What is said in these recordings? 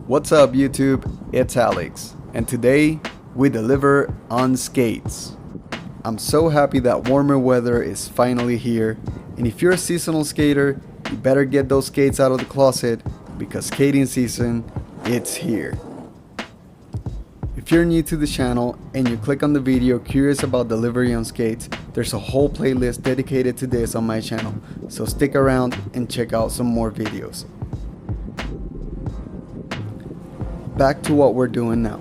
What's up YouTube, it's Alex, and today we deliver on skates. I'm so happy that warmer weather is finally here, and if you're a seasonal skater, you better get those skates out of the closet because skating season, it's here. If you're new to the channel and you click on the video curious about delivery on skates, there's a whole playlist dedicated to this on my channel, so stick around and check out some more videos. Back to what we're doing now.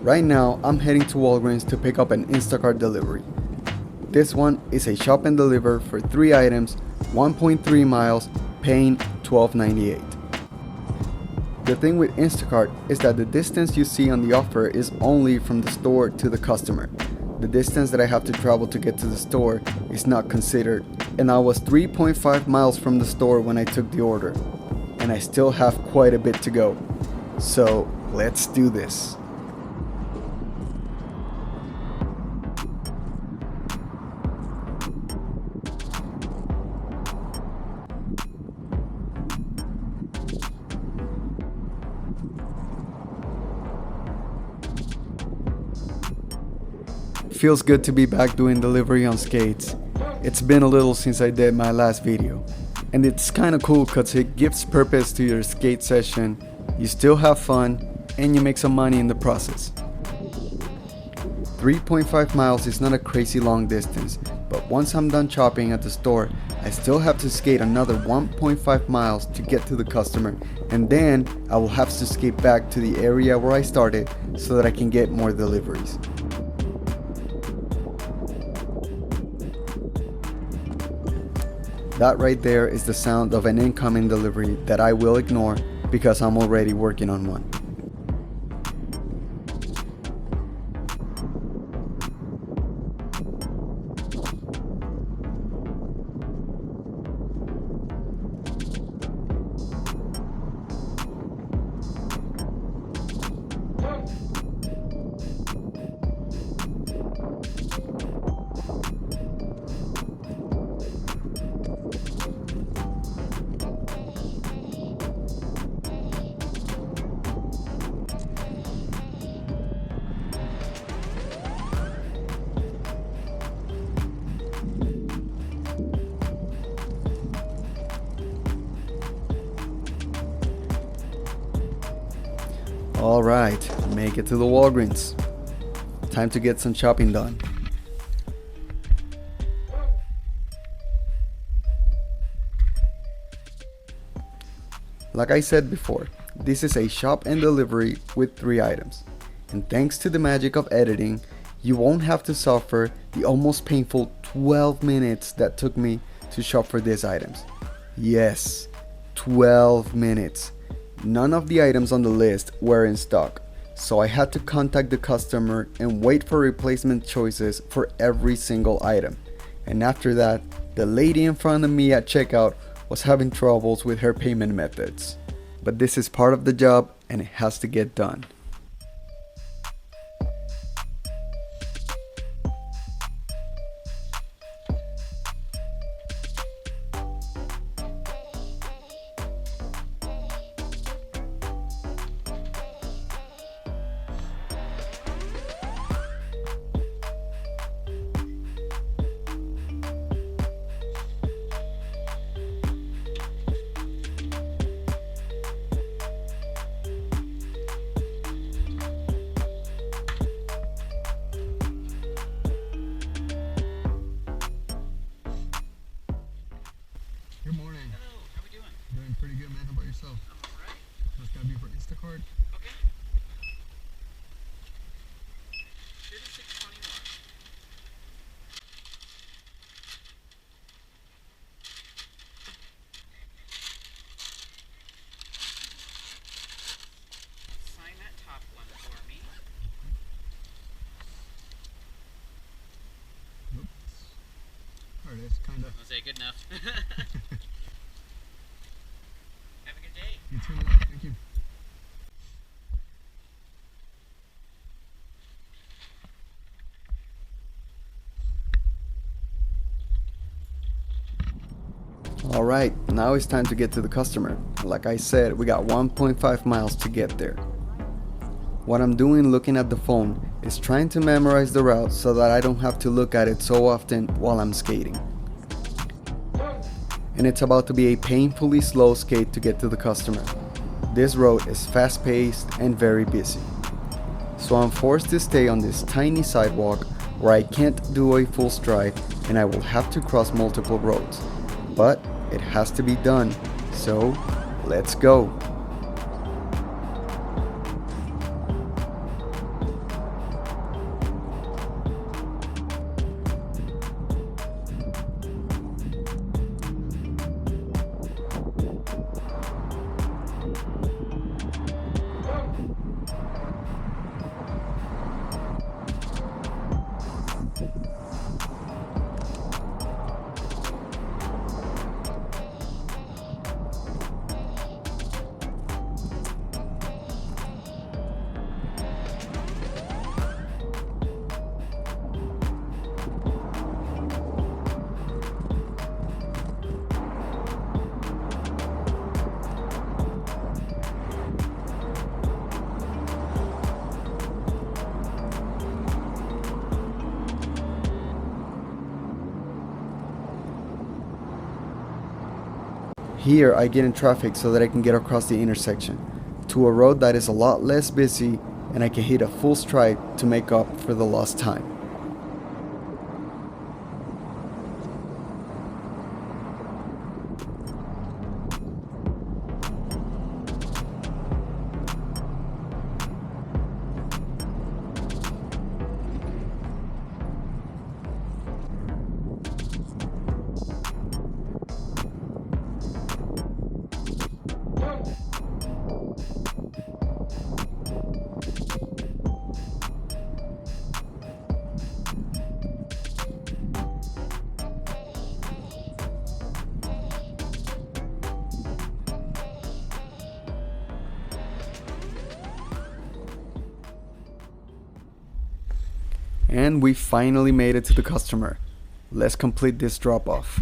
Right now, I'm heading to Walgreens to pick up an Instacart delivery. This one is a shop and deliver for 3 items, 1.3 miles, paying $12.98. The thing with Instacart is that the distance you see on the offer is only from the store to the customer. The distance that I have to travel to get to the store is not considered, and I was 3.5 miles from the store when I took the order, and I still have quite a bit to go. So let's do this. Feels good to be back doing delivery on skates. It's been a little since I did my last video, and it's kinda cool cause it gives purpose to your skate session. You still have fun, and you make some money in the process. 3.5 miles is not a crazy long distance, but once I'm done shopping at the store, I still have to skate another 1.5 miles to get to the customer, and then I will have to skate back to the area where I started so that I can get more deliveries. That right there is the sound of an incoming delivery that I will ignore because I'm already working on one. Alright, make it to the Walgreens. Time to get some shopping done. Like I said before, this is a shop and delivery with 3 items. And thanks to the magic of editing, you won't have to suffer the almost painful 12 minutes that took me to shop for these items. Yes, 12 minutes. None of the items on the list were in stock, so I had to contact the customer and wait for replacement choices for every single item. And after that, the lady in front of me at checkout was having troubles with her payment methods. But this is part of the job and it has to get done. Good morning. Hello, how we doing? Doing pretty good, man. How about yourself? I'm alright. That's gotta be for Instacart. Okay. 3621. Sign that top one for me. Oops. There it is, kinda. I'll say good enough. Have a good day. You too. Thank you. Alright, now it's time to get to the customer. Like I said, we got 1.5 miles to get there. What I'm doing looking at the phone is trying to memorize the route so that I don't have to look at it so often while I'm skating. And it's about to be a painfully slow skate to get to the customer. This road is fast paced and very busy. So I'm forced to stay on this tiny sidewalk where I can't do a full stride and I will have to cross multiple roads. But it has to be done, so let's go. Here I get in traffic so that I can get across the intersection to a road that is a lot less busy and I can hit a full stride to make up for the lost time. And we finally made it to the customer. Let's complete this drop off.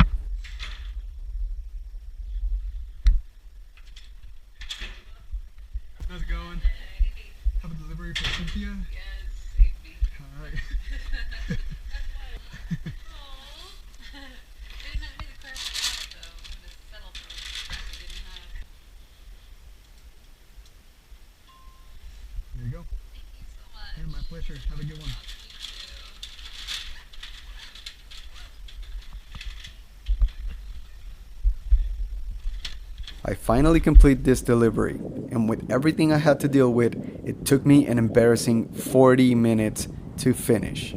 How's it going? Have a delivery for Cynthia? Yes, save me. Alright. Oh. They didn't have me the crash out though. I'm gonna settle for the crap I didn't have. There you go. Thank you so much. Yeah, my pleasure. Have a good one. I finally complete this delivery, and with everything I had to deal with, it took me an embarrassing 40 minutes to finish,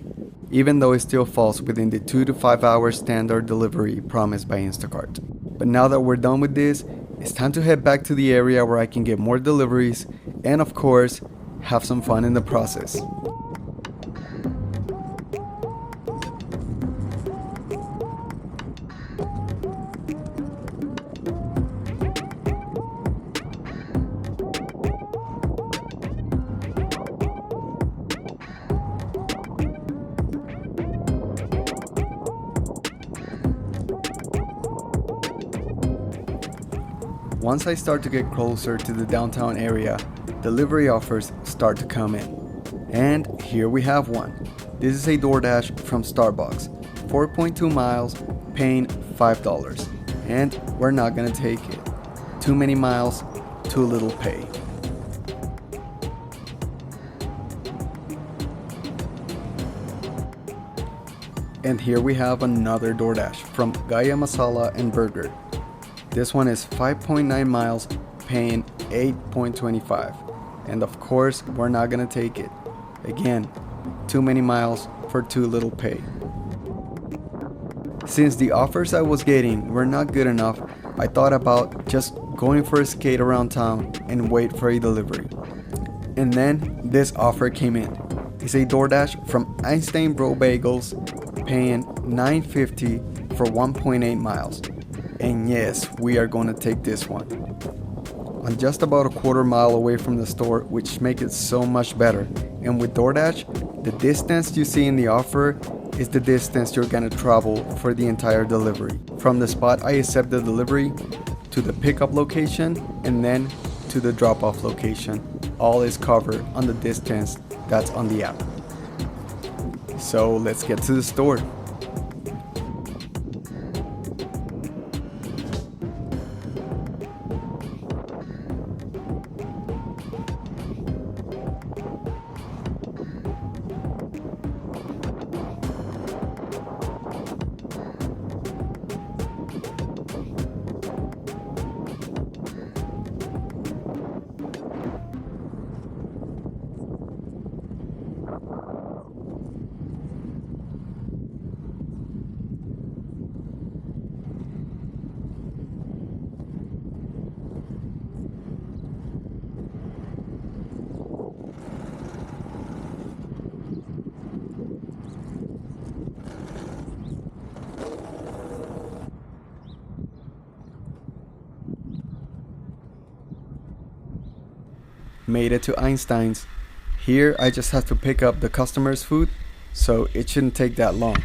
even though it still falls within the 2 to 5 hour standard delivery promised by Instacart. But now that we're done with this, it's time to head back to the area where I can get more deliveries and, of course, have some fun in the process. Once I start to get closer to the downtown area, delivery offers start to come in. And here we have one. This is a DoorDash from Starbucks, 4.2 miles, paying $5. And we're not gonna take it. Too many miles, too little pay. And here we have another DoorDash from Gaya Masala and Burger. This one is 5.9 miles, paying $8.25. And of course, we're not gonna take it. Again, too many miles for too little pay. Since the offers I was getting were not good enough, I thought about just going for a skate around town and wait for a delivery. And then this offer came in. It's a DoorDash from Einstein Bro Bagels, paying $9.50 for 1.8 miles. And yes, we are gonna take this one. I'm just about a quarter mile away from the store, which makes it so much better. And with DoorDash, the distance you see in the offer is the distance you're gonna travel for the entire delivery. From the spot I accept the delivery to the pickup location and then to the drop-off location. All is covered on the distance that's on the app. So let's get to the store. Made it to Einstein's. Here I just have to pick up the customer's food, so it shouldn't take that long.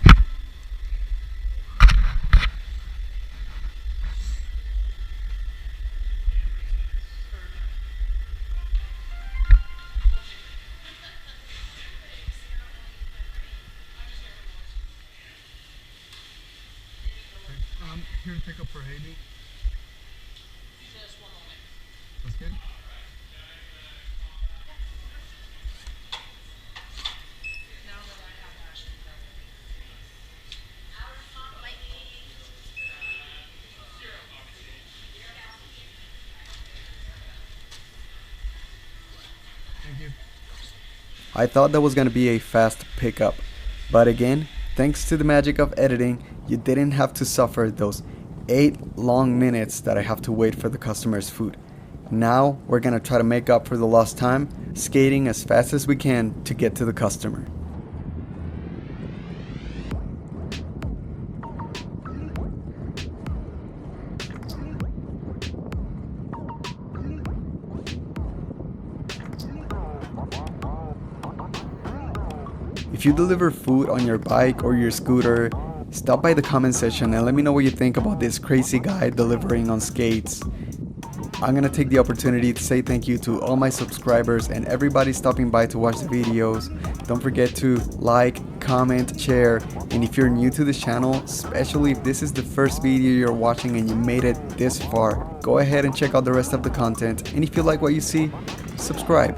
Here to pick up for Haley. That's good. Thank you. I thought that was gonna be a fast pickup, but again, thanks to the magic of editing, you didn't have to suffer those 8 long minutes that I have to wait for the customer's food. Now we're gonna try to make up for the lost time, skating as fast as we can to get to the customer. If you deliver food on your bike or your scooter, stop by the comment section and let me know what you think about this crazy guy delivering on skates. I'm gonna take the opportunity to say thank you to all my subscribers and everybody stopping by to watch the videos. Don't forget to like, comment, share, and if you're new to this channel, especially if this is the first video you're watching and you made it this far, go ahead and check out the rest of the content, and if you like what you see, subscribe.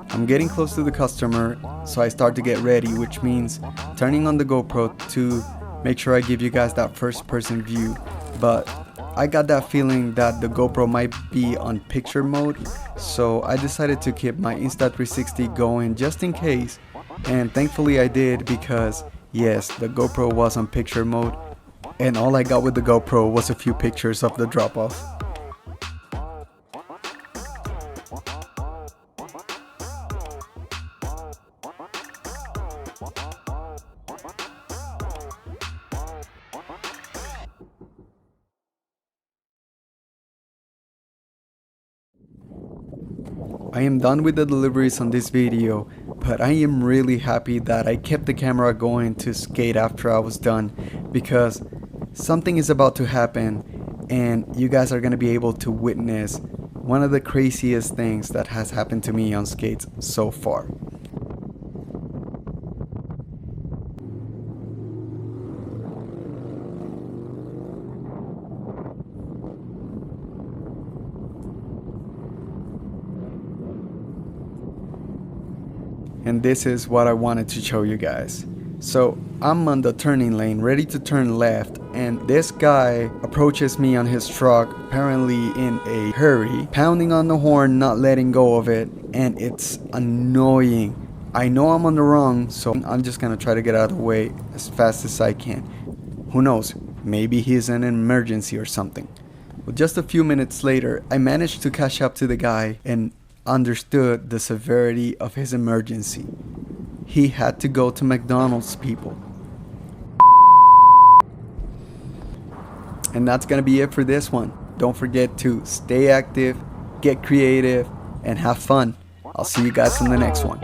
I'm getting close to the customer, so I start to get ready, which means turning on the GoPro to make sure I give you guys that first person view. But I got that feeling that the GoPro might be on picture mode, so I decided to keep my Insta360 going just in case, and thankfully I did, because yes, the GoPro was on picture mode, and all I got with the GoPro was a few pictures of the drop-off. I am done with the deliveries on this video, but I am really happy that I kept the camera going to skate after I was done, because something is about to happen and you guys are going to be able to witness one of the craziest things that has happened to me on skates so far. and this is what I wanted to show you guys. So I'm on the turning lane, ready to turn left, and this guy approaches me on his truck, apparently in a hurry, pounding on the horn, not letting go of it, and it's annoying. I know I'm on the wrong, so I'm just gonna try to get out of the way as fast as I can. Who knows, maybe he's in an emergency or something. Well, just a few minutes later, I managed to catch up to the guy and understood the severity of his emergency. He had to go to McDonald's, people. And that's gonna be it for this one. Don't forget to stay active, get creative, and have fun. I'll see you guys in the next one.